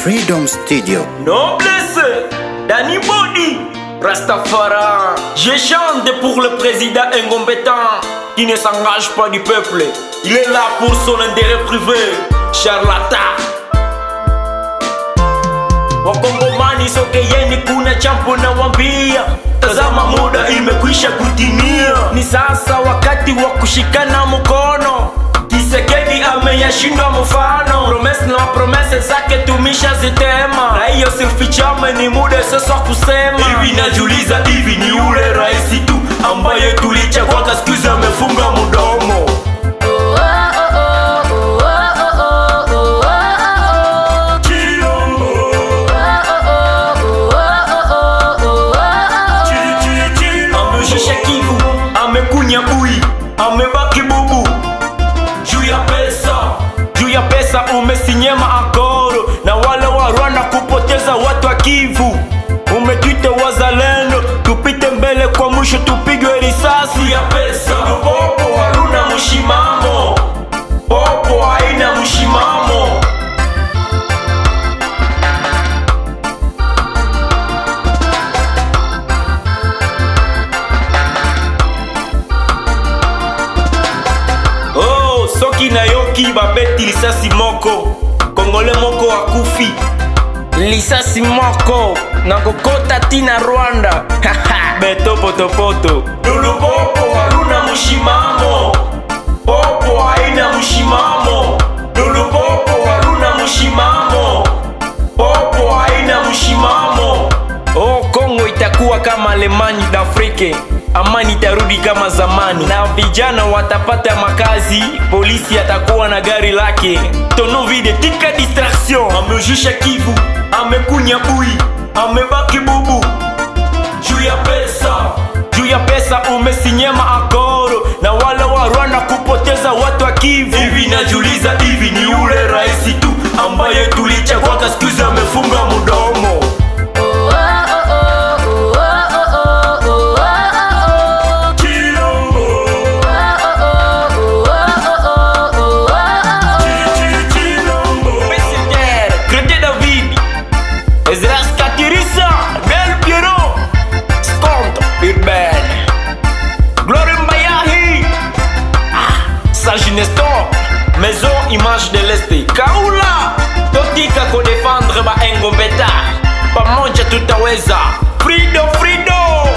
Freedom Studio. Noblesse, Danny Body, Rastafari. Je chante pour le président incompétent qui ne s'engage pas du peuple. Il est là pour son intérêt privé, charlatan. Wakongomani soke yeni kuna champo na wambia, tazama muda imekwisha kutimia. Ni sasa wakati wa kushikana mkono, Kisekedi ameyashindwa mfano. Promese na promese zake tumisha zitema, na hiyo sifichame, ni muda sasa kusema. Hivi najuliza, hivi ni ule raisi tu ambaye tulichagua kasikuzi amefunga mudomo? Ameshusha Kivu, amekunya bui, amebaki bubu. Juu ya pesa umesinyema akoro na wale wa Rwanda kupoteza watu wa Kivu. Umetuita wazalendo tupite mbele, kwa mwisho tupigwe risasi ya pesa. Popo haruna mshimamo, popo haina mshimamo. Oh, soki na yoki babeti lisasi moko, Kongole moko akufi lisasi moko na kokota tina Rwanda. Beto potopoto Lulu popo haruna mshimamo, popo haina mshimamo. Lulu popo haruna mshimamo, popo haina mshimamo. Oh, Kongo itakuwa kama Alemani d'Afrike, amani itarudi kama zamani, na vijana watapata makazi, polisi atakuwa na gari lake. Tono vide tika distraction. Amejusha Kivu, amekunya bui, amebaki bubu. Juu ya pesa umesinyema akoro na wale wa Rwanda kupoteza watu wa Kivu. Hivi najuliza, hivi ni ule raisi tu ambaye tulichagua kasikuzi amefunga mudomo? Maison image de l'Est Kaula totika kodefendre ba engombeta pamoja tutaweza. Freedom, freedom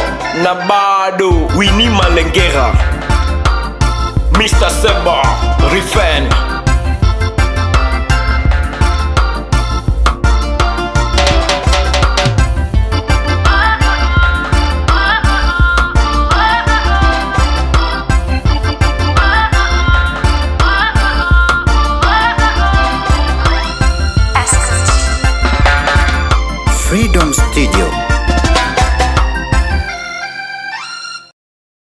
na bado Winnie Malengera, Mr. Seba Rifen. Freedom Studio.